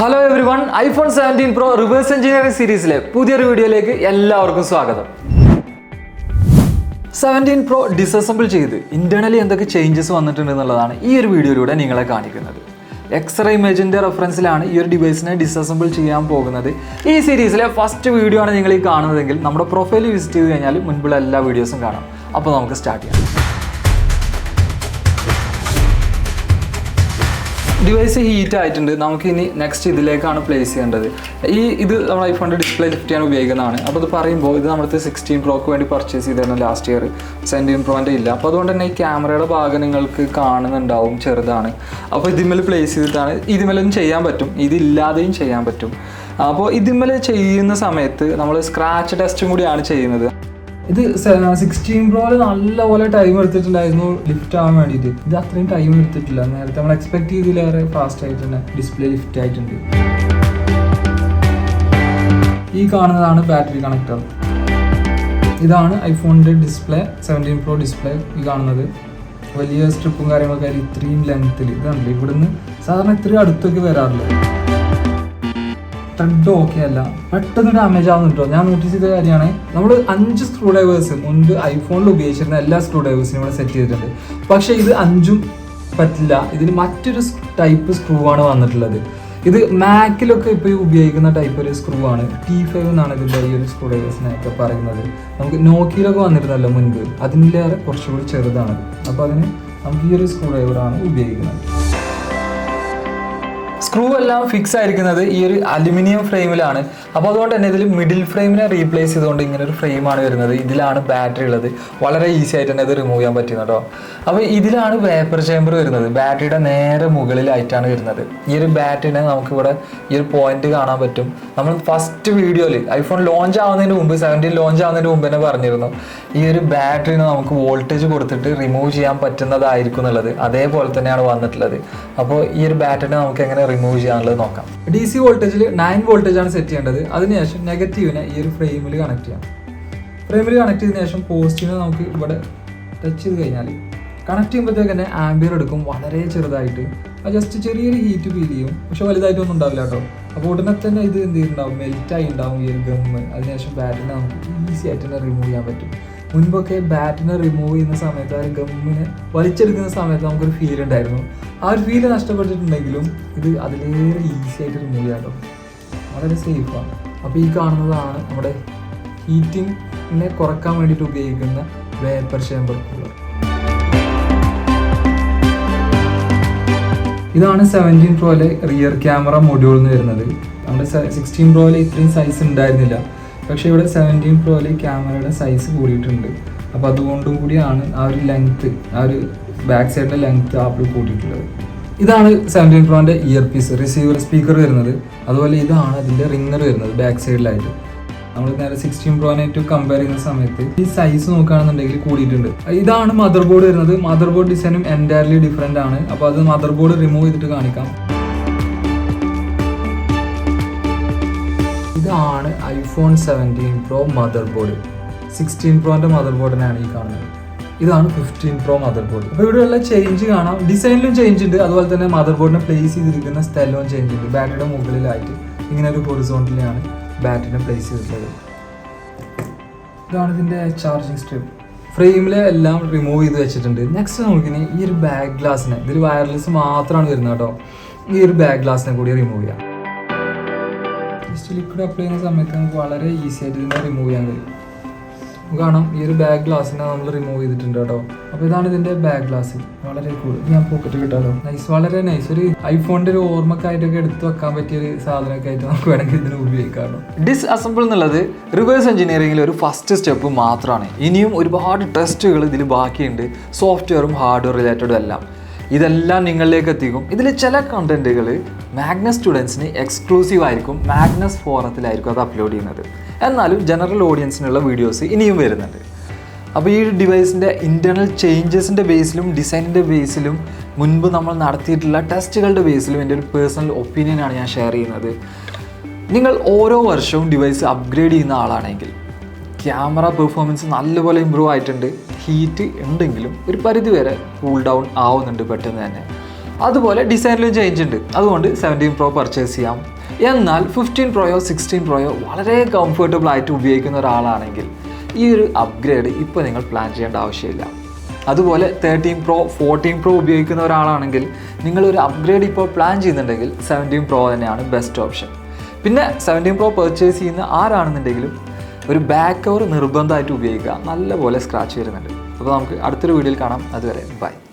Hello every one, iPhone 17 Pro reverse engineering സീരീസിലെ പുതിയൊരു വീഡിയോയിലേക്ക് എല്ലാവർക്കും സ്വാഗതം. 17 Pro ഡിസസംബിൾ ചെയ്ത് ഇന്റേണലി എന്തൊക്കെ ചേഞ്ചസ് വന്നിട്ടുണ്ട് എന്നുള്ളതാണ് ഈ ഒരു വീഡിയോയിലൂടെ നിങ്ങളെ കാണിക്കുന്നത്. എക്സ്റേ ഇമേജിൻ്റെ റെഫറൻസിലാണ് ഈ ഒരു ഡിവൈസിനെ ഡിസസംബിൾ ചെയ്യാൻ പോകുന്നത്. ഈ സീരീസിലെ ഫസ്റ്റ് വീഡിയോ ആണ് നിങ്ങൾ ഈ കാണുന്നതെങ്കിൽ നമ്മുടെ പ്രൊഫൈൽ വിസിറ്റ് ചെയ്ത് കഴിഞ്ഞാൽ മുൻപുള്ള എല്ലാ വീഡിയോസും കാണാം. അപ്പോൾ നമുക്ക് സ്റ്റാർട്ട് ചെയ്യാം. ഡിവൈസ് ഹീറ്റ് ആയിട്ടുണ്ട്. നമുക്ക് ഇനി നെക്സ്റ്റ് ഇതിലേക്കാണ് പ്ലേസ് ചെയ്യേണ്ടത്. ഇത് നമ്മുടെ ഐഫോണിൻ്റെ ഡിസ്പ്ലേ ലിഫ്റ്റ് ചെയ്യാൻ ഉപയോഗിക്കുന്നതാണ്. അപ്പോൾ ഇത് പറയുമ്പോൾ ഇത് നമ്മുടെ 16 Proക്ക് വേണ്ടി പർച്ചേസ് ചെയ്തിരുന്നു ലാസ്റ്റ് ഇയർ. 17 Proൻ്റെ ഇല്ല. അപ്പോൾ അതുകൊണ്ട് തന്നെ ഈ ക്യാമറയുടെ ഭാഗം നിങ്ങൾക്ക് കാണുന്നുണ്ടാവും, ചെറുതാണ്. അപ്പോൾ ഇതിന്മേൽ പ്ലേസ് ചെയ്തിട്ടാണ് ഇതിന്മേലും ചെയ്യാൻ പറ്റും, ഇതില്ലാതെയും ചെയ്യാൻ പറ്റും. അപ്പോൾ ഇതിന്മേൽ ചെയ്യുന്ന സമയത്ത് നമ്മൾ സ്ക്രാച്ച് ടെസ്റ്റും കൂടിയാണ് ചെയ്യുന്നത്. ഇത് 16 Proയിൽ നല്ലപോലെ ടൈം എടുത്തിട്ടുണ്ടായിരുന്നു ലിഫ്റ്റ് ആവാൻ വേണ്ടിയിട്ട്. ഇത് അത്രയും ടൈം എടുത്തിട്ടില്ല. നേരത്തെ നമ്മൾ എക്സ്പെക്ട് ചെയ്തതിലേറെ ഫാസ്റ്റ് ആയിട്ട് തന്നെ ഡിസ്പ്ലേ ലിഫ്റ്റ് ആയിട്ടുണ്ട്. ഈ കാണുന്നതാണ് ബാറ്ററി കണക്ടർ. ഇതാണ് ഐഫോണിൻ്റെ ഡിസ്പ്ലേ, 17 Pro ഡിസ്പ്ലേ. ഈ കാണുന്നത് വലിയ സ്ട്രിപ്പും കാര്യങ്ങളൊക്കെ ആയാലും ഇത്രയും ലെങ്ത്തിൽ ഇതാണല്ലോ. ഇവിടുന്ന് സാധാരണ ഇത്രയും അടുത്തൊക്കെ വരാറില്ല. ത്രെഡ് ഓക്കെ അല്ല, പെട്ടെന്ന് ഡാമേജ് ആവുന്നുണ്ടോ. ഞാൻ നോട്ടീസ് ചെയ്ത കാര്യമാണ്, നമ്മൾ 5 സ്ക്രൂ ഡ്രൈവേഴ്സ് മുൻപ് ഐഫോണിൽ ഉപയോഗിച്ചിരുന്ന എല്ലാ സ്ക്രൂ ഡ്രൈവേഴ്സിനും ഇവിടെ സെറ്റ് ചെയ്തിട്ടുണ്ട്. പക്ഷേ ഇത് 5ഉം പറ്റില്ല. ഇതിന് മറ്റൊരു ടൈപ്പ് സ്ക്രൂ ആണ് വന്നിട്ടുള്ളത്. ഇത് മാക്കിലൊക്കെ ഇപ്പോൾ ഉപയോഗിക്കുന്ന ടൈപ്പ് ഒരു സ്ക്രൂ ആണ്. T5 എന്നാണ് ഇതിൻ്റെ ഈ ഒരു സ്ക്രൂ ഡ്രൈവേഴ്സിനൊക്കെ പറയുന്നത്. നമുക്ക് നോക്കിയിലൊക്കെ വന്നിരുന്നല്ലോ മുൻപ്, അതിലേറെ കുറച്ചുകൂടി ചെറുതാണ്. അപ്പോൾ അതിന് നമുക്ക് ഈ ഒരു സ്ക്രൂ ഡ്രൈവറാണ് ഉപയോഗിക്കുന്നത്. സ്ക്രൂ എല്ലാം ഫിക്സ് ആയിരിക്കുന്നത് ഈ ഒരു അലുമിനിയം ഫ്രെയിമിലാണ്. അപ്പോൾ അതുകൊണ്ട് തന്നെ ഇതിൽ മിഡിൽ ഫ്രെയിമിനെ റീപ്ലേസ് ചെയ്തുകൊണ്ട് ഇങ്ങനെ ഒരു ഫ്രെയിമാണ് വരുന്നത്. ഇതിലാണ് ബാറ്ററി ഉള്ളത്. വളരെ ഈസി ആയിട്ട് തന്നെ ഇത് റിമൂവ് ചെയ്യാൻ പറ്റും കേട്ടോ. അപ്പോൾ ഇതിലാണ് വേപ്പർ ചേമ്പർ വരുന്നത്. ബാറ്ററിയുടെ നേരെ മുകളിലായിട്ടാണ് വരുന്നത്. ഈ ഒരു ബാറ്ററിനെ നമുക്കിവിടെ ഈ ഒരു പോയിന്റ് കാണാൻ പറ്റും. നമ്മൾ ഫസ്റ്റ് വീഡിയോയിൽ ഐഫോൺ ലോഞ്ച് ആവുന്നതിന് മുമ്പ്, 17 ലോഞ്ച് ആവുന്നതിന് മുമ്പ് തന്നെ പറഞ്ഞിരുന്നു ഈ ഒരു ബാറ്ററിനെ നമുക്ക് വോൾട്ടേജ് കൊടുത്തിട്ട് റിമൂവ് ചെയ്യാൻ പറ്റുന്നതായിരിക്കും എന്നുള്ളത്. അതേപോലെ തന്നെയാണ് വന്നിട്ടുള്ളത്. അപ്പോൾ ഈ ഒരു ബാറ്ററിനെ നമുക്ക് എങ്ങനെ റിമൂവ് ചെയ്യാനുള്ളത് നോക്കാം. DC വോൾട്ടേജിൽ 9 വോൾട്ടേജ് ആണ് സെറ്റ് ചെയ്യേണ്ടത്. അതിനുശേഷം നെഗറ്റീവിനെ ഈ ഒരു ഫ്രെയിമിൽ കണക്ട് ചെയ്യാം. ഫ്രെയിമിൽ കണക്ട് ചെയ്തതിനു ശേഷം പോസിറ്റീവിനെ നമുക്ക് ഇവിടെ ടച്ച് ചെയ്ത് കഴിഞ്ഞാൽ കണക്ട് ചെയ്യുമ്പോഴത്തേക്ക് തന്നെ ആംബിയർ എടുക്കും, വളരെ ചെറുതായിട്ട്. അത് ജസ്റ്റ് ചെറിയൊരു ഹീറ്റ് ഫീൽ ചെയ്യും, പക്ഷെ വലുതായിട്ടൊന്നും ഉണ്ടാവില്ല കേട്ടോ. അപ്പോൾ ഉടനെ തന്നെ ഇത് എന്ത് ചെയ്തിട്ടുണ്ടാവും, മെൽറ്റായി ഉണ്ടാവും ഈ ഒരു ഗമ്മ്. അതിനുശേഷം ബാറ്ററിനെ നമുക്ക് ഈസി ആയിട്ട് തന്നെ റിമൂവ് ചെയ്യാൻ പറ്റും. മുൻപൊക്കെ ബാറ്ററിനെ റിമൂവ് ചെയ്യുന്ന സമയത്ത് ആ ഒരു ഗമ്മിനെ വലിച്ചെടുക്കുന്ന സമയത്ത് നമുക്കൊരു ഫീൽ ഉണ്ടായിരുന്നു. ആ ഒരു ഫീല് നഷ്ടപ്പെട്ടിട്ടുണ്ടെങ്കിലും ഇത് അതിലേറെ ഈസി ആയിട്ട് റിമൂവ് ചെയ്യാം കേട്ടോ. വളരെ സേഫാണ്. അപ്പോൾ ഈ കാണുന്നതാണ് നമ്മുടെ ഹീറ്റിങ്ങിനെ കുറക്കാൻ വേണ്ടിയിട്ട് ഉപയോഗിക്കുന്ന വേപ്പർ ചേമ്പർ കൂളർ. ഇതാണ് 17 Proയിലെ റിയർ ക്യാമറ മൊഡ്യൂൾ എന്ന് വരുന്നത്. നമ്മുടെ 16 Proയിൽ ഇത്രയും സൈസ് ഉണ്ടായിരുന്നില്ല. പക്ഷേ ഇവിടെ 17 Proയിൽ ക്യാമറയുടെ സൈസ് കൂടിയിട്ടുണ്ട്. അപ്പോൾ അതുകൊണ്ടും കൂടിയാണ് ആ ഒരു ലെങ്ത്ത്, ആ ഒരു ബാക്ക് സൈഡിൻ്റെ ലെങ്ത്ത് ആപ്പിൾ കൂട്ടിയിട്ടുള്ളത്. ഇതാണ് 17 Proൻ്റെ ഇയർ പീസ്, റിസീവർ സ്പീക്കർ വരുന്നത്. അതുപോലെ ഇതാണ് അതിൻ്റെ റിംഗർ വരുന്നത് ബാക്ക് സൈഡിലായിട്ട്. നമ്മൾ നേരെ 16 Proനായിട്ട് കമ്പയർ ചെയ്യുന്ന സമയത്ത് ഈ സൈസ് നോക്കുകയാണെന്നുണ്ടെങ്കിൽ കൂടിയിട്ടുണ്ട്. ഇതാണ് മദർ ബോർഡ് വരുന്നത്. മദർ ബോർഡ് ഡിസൈനും എൻറ്റയർലി ഡിഫറെൻ്റ് ആണ്. അപ്പോൾ അത് മദർ ബോർഡ് റിമൂവ് ചെയ്തിട്ട് കാണിക്കാം. ഇതാണ് ഐഫോൺ 17 Pro മദർ ബോർഡ്. 16 Proൻ്റെ മദർ ബോർഡിനാണ് ഈ കാണുന്നത്. ഇതാണ് 15 Pro മദർ ബോർഡ്. അപ്പോൾ ഇവിടെയുള്ള ചേഞ്ച് കാണാം. ഡിസൈനിലും ചേഞ്ച് ഉണ്ട്, അതുപോലെ തന്നെ മദർ ബോർഡിനെ പ്ലേസ് ചെയ്തിരിക്കുന്ന സ്ഥലവും ചേഞ്ച് ഉണ്ട്. ബാറ്ററിയുടെ മുകളിലായിട്ട് ഇങ്ങനെ ഒരു ഹൊറിസോണ്ടലിലാണ് ബാറ്ററിനെ പ്ലേസ് ചെയ്തിട്ടുള്ളത്. ഇതാണ് ഇതിൻ്റെ ചാർജിങ് സ്ട്രിപ്പ്. ഫ്രെയിമിൽ എല്ലാം റിമൂവ് ചെയ്ത് വെച്ചിട്ടുണ്ട്. നെക്സ്റ്റ് നമുക്കിനി ഈ ഒരു ബാക്ക് ഗ്ലാസിനെ, ഇതിൽ വയർലെസ് മാത്രമാണ് വരുന്നത് കേട്ടോ, ഈ ഒരു ബാക്ക് ഗ്ലാസിനെ കൂടി റിമൂവ് ചെയ്യാം. ജസ്റ്റ് ലിക്വിഡ് അപ്ലൈ ചെയ്യുന്ന സമയത്ത് നമുക്ക് വളരെ ഈസി ആയിട്ട് ഇതിനെ റിമൂവ് ചെയ്യാൻ കഴിയും. കാണാം, ഈ ഒരു ബാക്ക് ഗ്ലാസിനെ നമ്മൾ റിമൂവ് ചെയ്തിട്ടുണ്ട് കേട്ടോ. അപ്പോൾ ഇതാണ് ഇതിൻ്റെ ബാക്ക് ഗ്ലാസ്. വളരെ കൂൾ. ഞാൻ പോക്കറ്റ് കിട്ടാലോ. നൈസ്, വളരെ നൈസ്. ഒരു ഐഫോണിൻ്റെ ഒരു ഓർമ്മക്കായിട്ടൊക്കെ എടുത്ത് വെക്കാൻ പറ്റിയ ഒരു സാധനമൊക്കെ ആയിട്ട് നമുക്ക് വേണമെങ്കിൽ ഇതിന് ഉപയോഗിക്കാമല്ലോ. ഡിസ്അസംബിൾ എന്നുള്ളത് റിവേഴ്സ് എഞ്ചിനീയറിംഗിൽ ഒരു ഫസ്റ്റ് സ്റ്റെപ്പ് മാത്രമാണ്. ഇനിയും ഒരുപാട് ടെസ്റ്റുകൾ ഇതിൽ ബാക്കിയുണ്ട്, സോഫ്റ്റ്വെയറും ഹാർഡ്വെയർ റിലേറ്റഡും എല്ലാം. ഇതെല്ലാം നിങ്ങളിലേക്ക് എത്തിക്കും. ഇതിൽ ചില കണ്ടന്റുകൾ മാഗ്നസ് സ്റ്റുഡൻസിന് എക്സ്ക്ലൂസീവ് ആയിരിക്കും, മാഗ്നസ് ഫോറത്തിലായിരിക്കും അത് അപ്ലോഡ് ചെയ്യുന്നത്. എന്നാലും ജനറൽ ഓഡിയൻസിനുള്ള വീഡിയോസ് ഇനിയും വരുന്നുണ്ട്. അപ്പോൾ ഈ ഡിവൈസിൻ്റെ ഇൻറ്റേർണൽ ചേഞ്ചസിൻ്റെ ബേസിലും ഡിസൈനിൻ്റെ ബേസിലും മുൻപ് നമ്മൾ നടത്തിയിട്ടുള്ള ടെസ്റ്റുകളുടെ ബേസിലും എൻ്റെ ഒരു പേഴ്സണൽ ഒപ്പീനിയനാണ് ഞാൻ ഷെയർ ചെയ്യുന്നത്. നിങ്ങൾ ഓരോ വർഷവും ഡിവൈസ് അപ്ഗ്രേഡ് ചെയ്യുന്ന ആളാണെങ്കിൽ ക്യാമറ പെർഫോമൻസ് നല്ലപോലെ ഇമ്പ്രൂവ് ആയിട്ടുണ്ട്. ഹീറ്റ് ഉണ്ടെങ്കിലും ഒരു പരിധി വരെ കൂൾ ഡൗൺ ആവുന്നുണ്ട് പെട്ടെന്ന് തന്നെ. അതുപോലെ ഡിസൈനിലും ചേഞ്ച് ഉണ്ട്. അതുകൊണ്ട് 17 Pro പർച്ചേസ് ചെയ്യാം. എന്നാൽ 15 Proയോ 16 Proയോ വളരെ കംഫർട്ടബിൾ ആയിട്ട് ഉപയോഗിക്കുന്ന ഒരാളാണെങ്കിൽ ഈ ഒരു അപ്ഗ്രേഡ് ഇപ്പോൾ നിങ്ങൾ പ്ലാൻ ചെയ്യേണ്ട ആവശ്യമില്ല. അതുപോലെ 13 Pro 14 Pro ഉപയോഗിക്കുന്ന ഒരാളാണെങ്കിൽ നിങ്ങളൊരു അപ്ഗ്രേഡ് ഇപ്പോൾ പ്ലാൻ ചെയ്യുന്നുണ്ടെങ്കിൽ 17 Pro തന്നെയാണ് ബെസ്റ്റ് ഓപ്ഷൻ. പിന്നെ 17 Pro പർച്ചേസ് ചെയ്യുന്ന ആരാണെന്നുണ്ടെങ്കിലും ഒരു ബാക്ക് കവർ നിർബന്ധമായിട്ട് ഉപയോഗിക്കുക. നല്ലപോലെ സ്ക്രാച്ച് വരുന്നുണ്ട്. അപ്പോൾ നമുക്ക് അടുത്തൊരു വീഡിയോയിൽ കാണാം. അതുവരെ ബൈ.